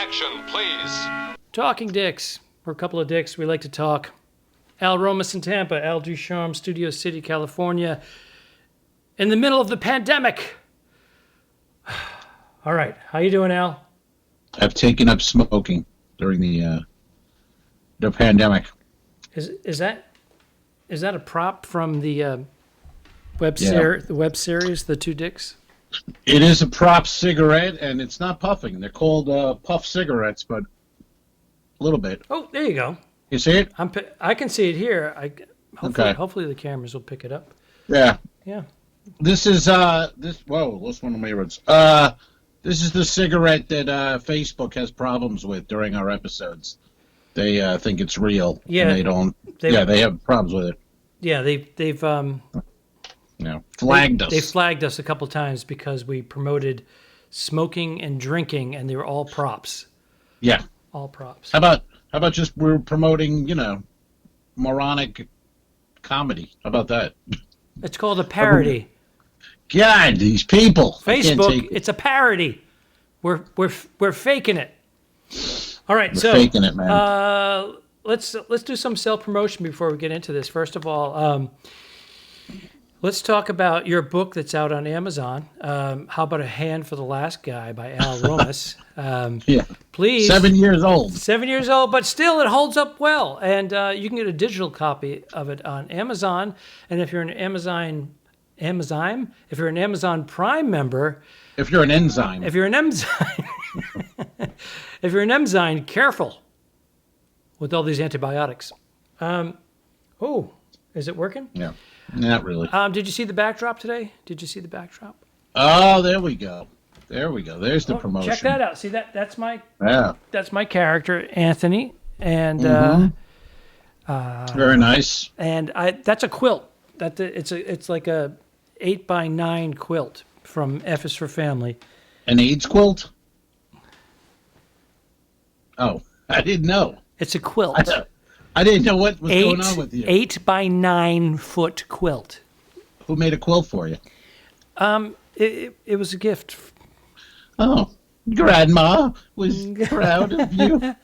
Action, please. Talking dicks. We're a couple of dicks. We like to talk. Al Romas in Tampa, Al Ducharme, Studio City, California. In the middle of the pandemic. All right. How you doing, Al? I've taken up smoking during the pandemic. Is that a prop from the web series, The Two Dicks? It is a prop cigarette, and it's not puffing. They're called puff cigarettes, but a little bit. Oh, there you go. You see it? I can see it here. Hopefully the cameras will pick it up. Yeah. Yeah. This is this. Whoa, that's one of my words. This is the cigarette that Facebook has problems with during our episodes. They think it's real. Yeah. And they don't. They have problems with it. Yeah, they've flagged us. They flagged us a couple times because we promoted smoking and drinking, and they were all props. Yeah. All props. How about just we're promoting, moronic comedy? How about that? It's called a parody. God, these people. Facebook, it's a parody. We're faking it. All right, we're faking it, man. Let's do some self-promotion before we get into this. First of all, let's talk about your book that's out on Amazon. How about A Hand for the Last Guy by Al Romas? Yeah. Please. 7 years old. 7 years old, but still it holds up well. And you can get a digital copy of it on Amazon. And if you're an Amazon Prime member. If you're an enzyme. If you're an enzyme, careful with all these antibiotics. Is it working? Yeah. Not really. Did you see the backdrop today? Oh, there we go. There's the promotion. Check that out. See that's my character, Anthony, and very nice. And that's a quilt. It's like a 8x9 quilt from F is for Family. An AIDS quilt? Oh, I didn't know. It's a quilt. I didn't know what was going on with you. 8x9 foot quilt. Who made a quilt for you? It was a gift. Oh, Grandma was proud of you.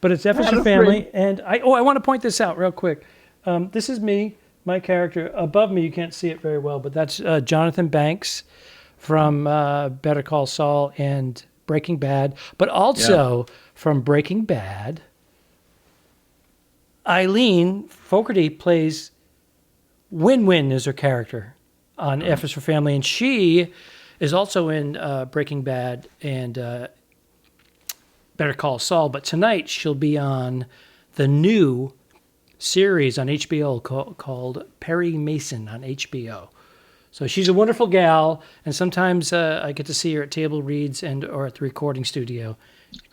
But it's F is for Family, and I want to point this out real quick. This is me, my character. Above me, you can't see it very well, but that's Jonathan Banks from Better Call Saul and Breaking Bad, but also from Breaking Bad. Eileen Fogarty plays Win-Win is her character on F is for Family, and she is also in Breaking Bad and Better Call Saul, but tonight she'll be on the new series on HBO called Perry Mason on HBO. So she's a wonderful gal, and sometimes I get to see her at table reads or at the recording studio.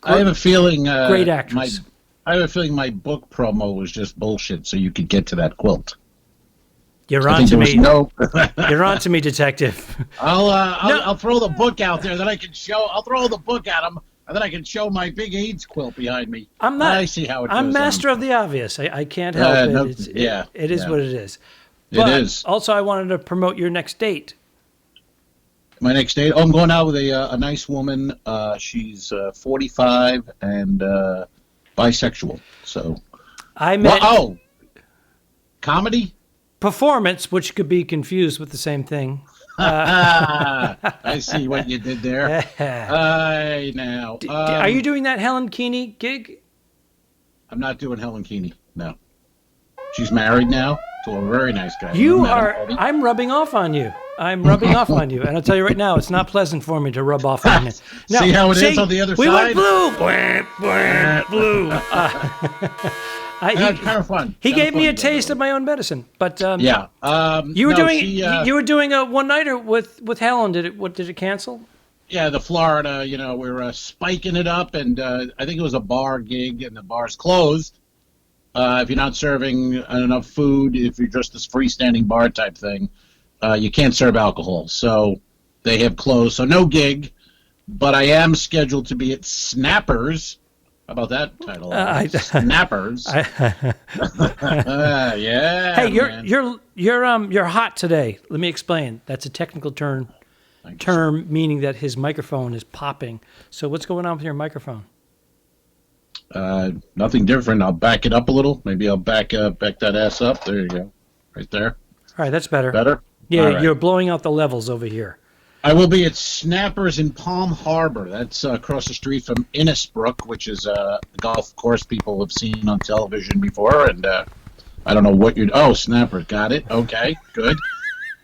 I have a feeling... great actress. I have a feeling my book promo was just bullshit, so you could get to that quilt. You're on to me. You're on to me, detective. I'll throw the book out there that I can show. I'll throw the book at him, and then I can show my big AIDS quilt behind me. I see how it goes. I'm master of the obvious. I can't help it. It is what it is. But it is. Also, I wanted to promote your next date. My next date? Oh, I'm going out with a nice woman. She's 45 and bisexual. So I met comedy performance, which could be confused with the same thing. I see what you did there. Are you doing that Helen Keeney gig? I'm not doing Helen Keeney. No, she's married now to a very nice guy. I'm rubbing off on you. And I'll tell you right now, it's not pleasant for me to rub off on you. Now, see how it is on the other side? We went blue. Blue. Kind of fun. He gave me a taste of my own medicine. But you were doing a one-nighter with Helen. Did it cancel? Yeah, the Florida. We were spiking it up, and I think it was a bar gig, and the bar's closed. If you're not serving enough food, if you're just this freestanding bar type thing, you can't serve alcohol. So they have closed. So no gig, but I am scheduled to be at Snappers. How about that title? Snappers. Yeah. Hey, you're hot today. Let me explain. That's a technical term meaning that his microphone is popping. So what's going on with your microphone? Nothing different. I'll back it up a little. Maybe I'll back that ass up. There you go. Right there. All right, that's better. Better? Yeah, All right. you're blowing out the levels over here. I will be at Snappers in Palm Harbor. That's across the street from Innisbrook, which is a golf course people have seen on television before. And I don't know what you're... Oh, Snappers. Got it. Okay, good.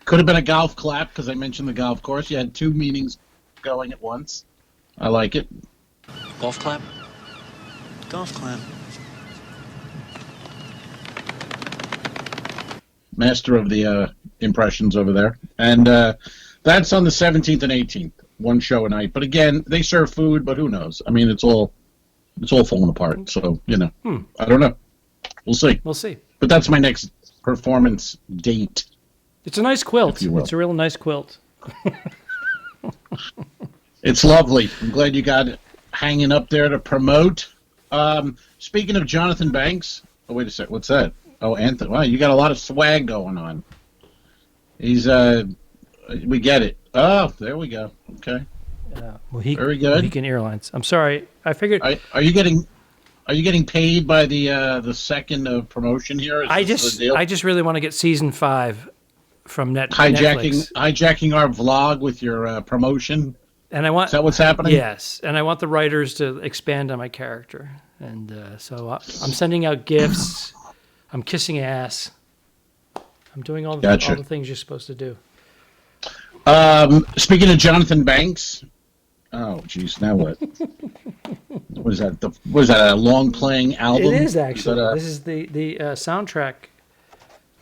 Could have been a golf clap because I mentioned the golf course. You had two meanings going at once. I like it. Golf clap? Golf clap. Master of the impressions over there. And that's on the 17th and 18th. One show a night. But again, they serve food, but who knows? I mean, it's all falling apart. So, I don't know. We'll see. We'll see. But that's my next performance date. It's a nice quilt. If you will. It's a real nice quilt. It's lovely. I'm glad you got it hanging up there to promote. Speaking of Jonathan Banks, oh wait a sec, what's that? Oh, Anthony, wow, you got a lot of swag going on. He's we get it. Oh, there we go. Okay, very good. Mohican Airlines. I'm sorry, I figured. Are you getting paid by the second of promotion here? I just really want to get season 5 from Netflix. Netflix. Hijacking our vlog with your promotion. And I want, is that what's happening? Yes, and I want the writers to expand on my character, and so I'm sending out gifts. I'm kissing ass. I'm doing all the things you're supposed to do. Speaking of Jonathan Banks, oh geez, now what? Was that a long playing album? It is actually. This is the soundtrack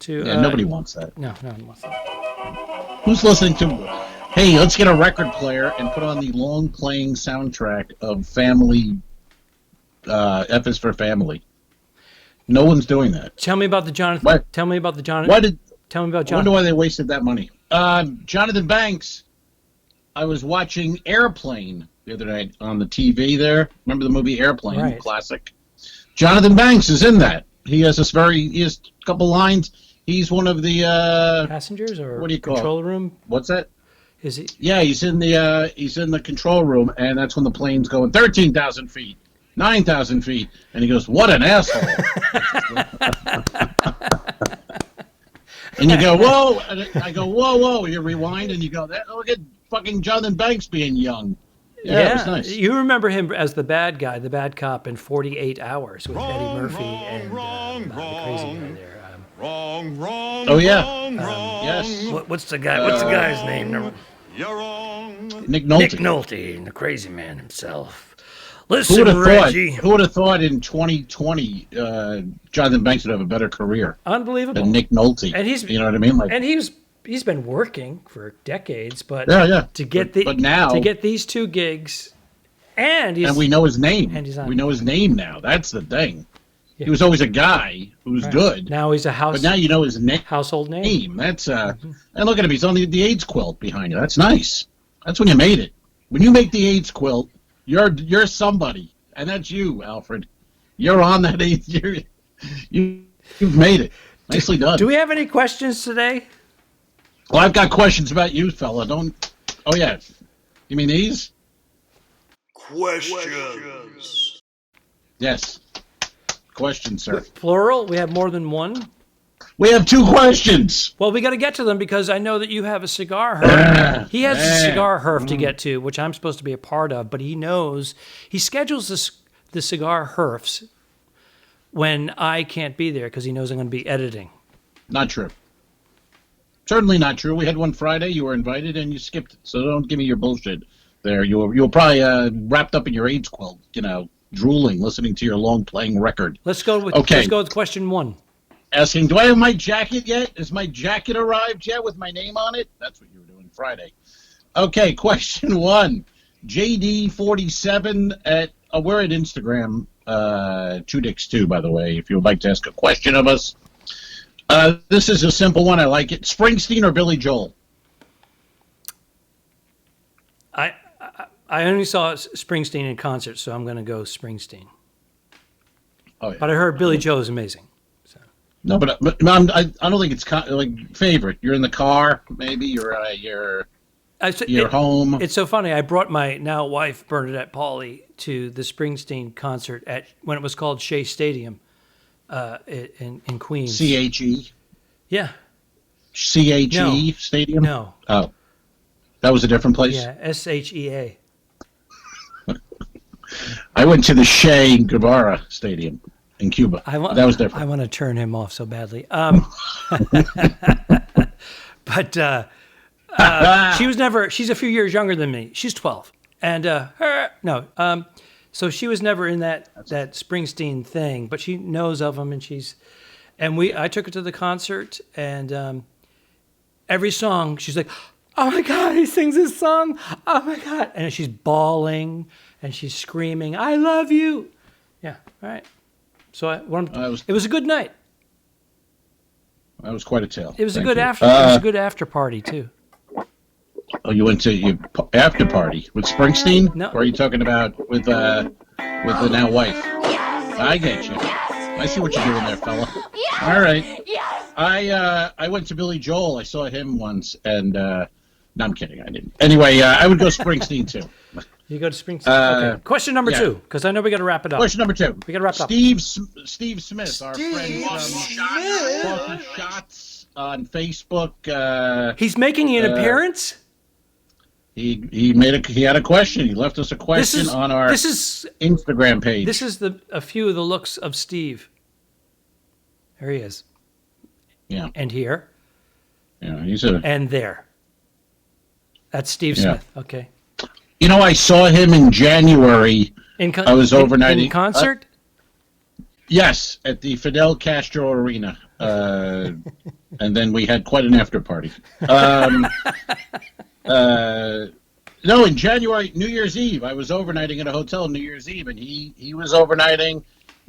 to. Yeah, nobody wants that. No one wants that. Who's listening to? Hey, let's get a record player and put on the long-playing soundtrack of Family. F is for Family. No one's doing that. Tell me about the Jonathan. What? Tell me about the Jonathan. Tell me about Jonathan. I wonder why they wasted that money. Jonathan Banks. I was watching Airplane the other night on the TV there. Remember the movie Airplane? Right. Classic. Jonathan Banks is in that. He has a couple lines. He's one of the passengers or what do you call control it? room? What's that? Is he? Yeah, he's in the control room, and that's when the plane's going 13,000 feet, 9,000 feet, and he goes, "What an asshole!" And you go, "Whoa!" And I go, "Whoa!" You rewind, and you go, "Look at fucking Jonathan Banks being young." Yeah, it was nice. You remember him as the bad guy, the bad cop in 48 Hours with Eddie Murphy and the crazy guy there. Oh yeah. Yes. What's the guy's name? You're wrong. Nick Nolte. Nick Nolte, the crazy man himself. Who Listen, Reggie. Who would have thought in 2020 Jonathan Banks would have a better career Unbelievable. than Nick Nolte? And he's, you know what I mean? Like, and he's been working for decades, but yeah. to get now to get these two gigs, and we know his name. And he's on. We know his name now. That's the thing. Yeah. He was always a guy who was good. Now he's a but now you know his household name. That's and look at him. He's on the AIDS quilt behind you. That's nice. That's when you made it. When you make the AIDS quilt, you're somebody, and that's you, Alfred. You're on that AIDS. You've made it. Nicely done. Do we have any questions today? Well, I've got questions about you, fella. Oh yeah. You mean these? Questions. Yes. Question, sir. Plural? We have more than one? We have 2 questions. Well, we got to get to them because I know that you have a cigar herf. He has a cigar herf to get to, which I'm supposed to be a part of, but he schedules the cigar herfs when I can't be there because he knows I'm going to be editing. Not true. Certainly not true. We had one Friday. You were invited and you skipped it. So don't give me your bullshit there. You were probably wrapped up in your AIDS quilt, drooling, listening to your long playing record. Let's go with question 1. Asking, do I have my jacket yet? Has my jacket arrived yet with my name on it? That's what you were doing Friday. Okay, question 1. JD47 we're at Instagram, 2dicks2, by the way, if you would like to ask a question of us. This is a simple one. I like it. Springsteen or Billy Joel? I only saw Springsteen in concert, so I'm going to go Springsteen. Oh, yeah. But I heard Billy Joel is amazing. So. No, but I don't think it's like favorite. You're in the car, maybe you're. You're home. It's so funny. I brought my now wife Bernadette Pauley to the Springsteen concert at when it was called Shea Stadium in Queens. CHE. Yeah. CHE Stadium. No. Oh, that was a different place. Yeah. SHEA. I went to the Che Guevara Stadium in Cuba. That was different. I want to turn him off so badly. But she was never. She's a few years younger than me. She's 12, and so she was never in that Springsteen thing. But she knows of him, and I took her to the concert, and every song she's like, "Oh my God, he sings this song! Oh my God!" And she's bawling and she's screaming, "I love you!" Yeah, all right. So it was a good night. That was quite a tale. It was It was a good after party too. Oh, you went to your after party with Springsteen? No. Or are you talking about with the now wife? I get you. I see what you're doing there, fella. All right. I went to Billy Joel. I saw him once, and no, I'm kidding. I didn't. Anyway, I would go Springsteen too. You go to Springsteen. Okay. Question number 2, because I know we got to wrap it up. Question number 2. We got to wrap it up. Steve Smith, our friend from Coffee Shots on Facebook. He's making an appearance. He had a question. He left us a question on our Instagram page. This is a few of the looks of Steve. There he is. Yeah. And here. Yeah, and there. That's Steve Smith. Okay. You know, I saw him in January. I was overnighting. In concert? Yes, at the Fidel Castro Arena. And then we had quite an after party. No, in January, New Year's Eve, I was overnighting at a hotel New Year's Eve, and he was overnighting.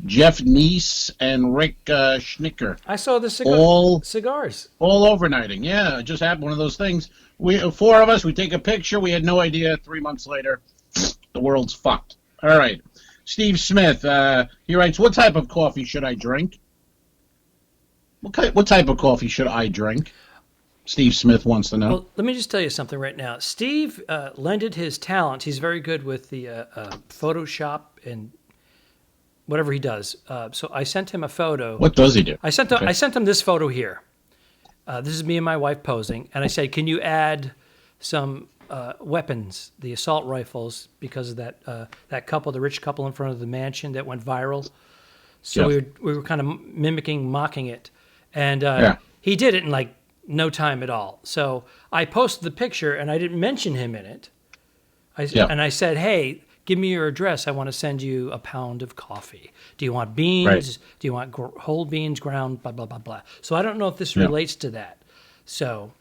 Jeff Neese and Rick Schnicker. I saw the cigars. All overnighting. Yeah, it just happened. One of those things. We 4 of us. We take a picture. We had no idea. 3 months later, the world's fucked. All right, Steve Smith. He writes, "What type of coffee should I drink? What type of coffee should I drink?" Steve Smith wants to know. Well, let me just tell you something right now. Steve lended his talent. He's very good with the Photoshop and whatever he does. So I sent him a photo. What does he do? I sent him this photo here. This is me and my wife posing, and I said, "Can you add some weapons, the assault rifles, because of that couple, the rich couple in front of the mansion that went viral?" So we were kind of mocking it, and he did it in like no time at all. So I posted the picture, and I didn't mention him in it. And I said, "Hey, give me your address. I want to send you a pound of coffee. Do you want beans? Right. Do you want whole beans ground? Blah, blah, blah, blah." So I don't know if this relates to that. So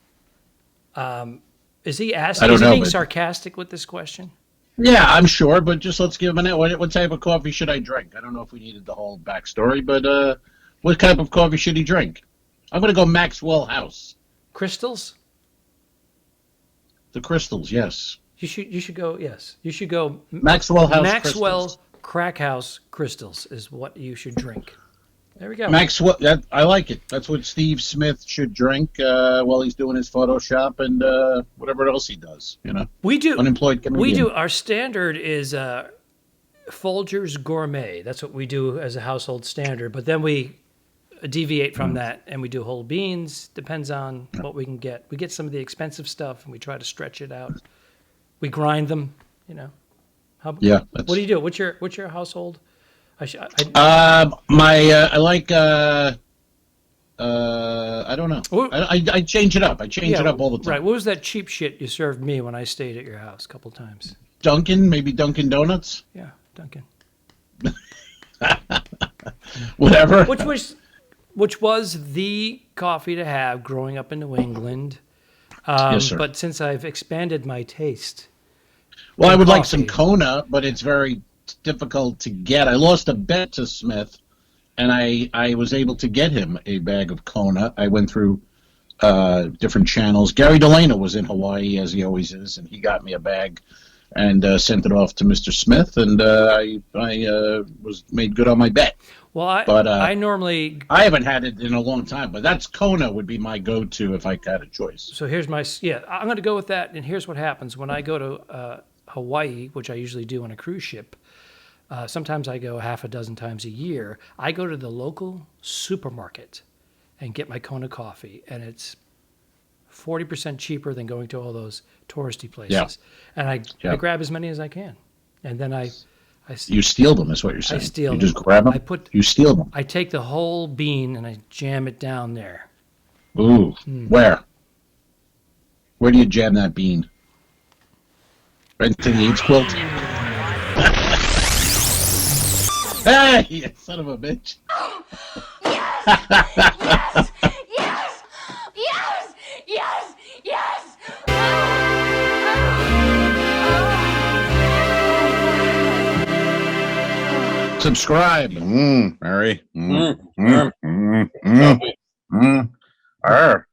is he asking? Is he being sarcastic with this question? Yeah, I'm sure, but just let's give him what type of coffee should I drink? I don't know if we needed the whole backstory, but what type of coffee should he drink? I'm going to go Maxwell House. Crystals? The crystals, yes. You should go, yes. You should go Maxwell House Maxwell crystals. Crack House Crystals is what you should drink. There we go. Maxwell, I like it. That's what Steve Smith should drink while he's doing his Photoshop and whatever else he does. You know, we do unemployed comedian. We do. Our standard is Folgers Gourmet. That's what we do as a household standard. But then we deviate from that and we do whole beans. Depends on what we can get. We get some of the expensive stuff and we try to stretch it out. We grind them. You know. What do you do? What's your household? I like. I don't know. I change it up. I change it up all the time. Right. What was that cheap shit you served me when I stayed at your house a couple times? Dunkin', maybe Dunkin' Donuts. Yeah, Dunkin'. Whatever. Which was the coffee to have growing up in New England. Yes, sir. But since I've expanded my taste. Well, I would like some Kona, but it's very difficult to get. I lost a bet to Smith, and I was able to get him a bag of Kona. I went through different channels. Gary Delano was in Hawaii, as he always is, and he got me a bag. and sent it off to Mr. Smith, and I was made good on my bet. Well, I normally... I haven't had it in a long time, but that's Kona would be my go-to if I had a choice. So here's my... Yeah, I'm going to go with that, and here's what happens. When I go to Hawaii, which I usually do on a cruise ship, sometimes I go half a dozen times a year, I go to the local supermarket and get my Kona coffee, and it's 40% cheaper than going to all those touristy places. Yeah. And I grab as many as I can. And then you steal them, is what you're saying. I steal you them. just grab them? You steal them. I take the whole bean and I jam it down there. Ooh. Where? Where do you jam that bean? Right into the AIDS quilt? Hey, you son of a bitch. Yes! Yes! Yes! Yes! Yes! Subscribe. Mary. Arr.